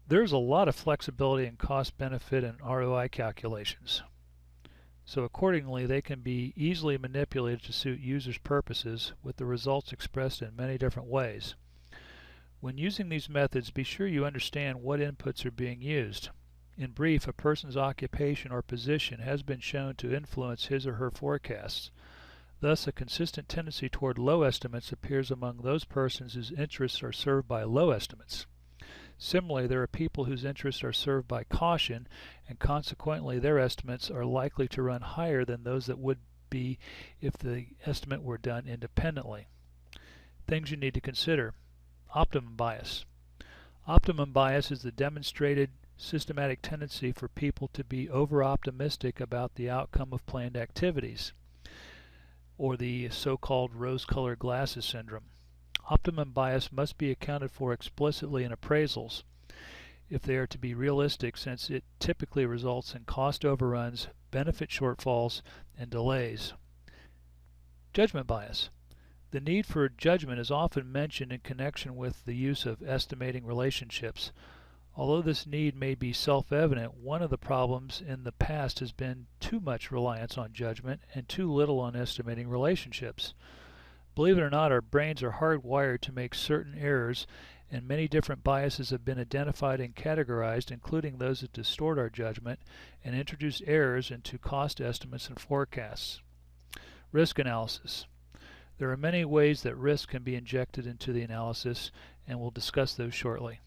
There's a lot of flexibility in cost benefit and ROI calculations. So accordingly, they can be easily manipulated to suit users' purposes, with the results expressed in many different ways. When using these methods, be sure you understand what inputs are being used. In brief, a person's occupation or position has been shown to influence his or her forecasts. Thus, a consistent tendency toward low estimates appears among those persons whose interests are served by low estimates. Similarly, there are people whose interests are served by caution, and consequently their estimates are likely to run higher than those that would be if the estimate were done independently. Things you need to consider. Optimum bias. Optimum bias is the demonstrated systematic tendency for people to be over-optimistic about the outcome of planned activities, or the so-called rose-colored glasses syndrome. Optimum bias must be accounted for explicitly in appraisals if they are to be realistic, since it typically results in cost overruns, benefit shortfalls, and delays. Judgment bias. The need for judgment is often mentioned in connection with the use of estimating relationships. Although this need may be self-evident, one of the problems in the past has been too much reliance on judgment and too little on estimating relationships. Believe it or not, our brains are hardwired to make certain errors, and many different biases have been identified and categorized, including those that distort our judgment and introduce errors into cost estimates and forecasts. Risk analysis. There are many ways that risk can be injected into the analysis, and we'll discuss those shortly.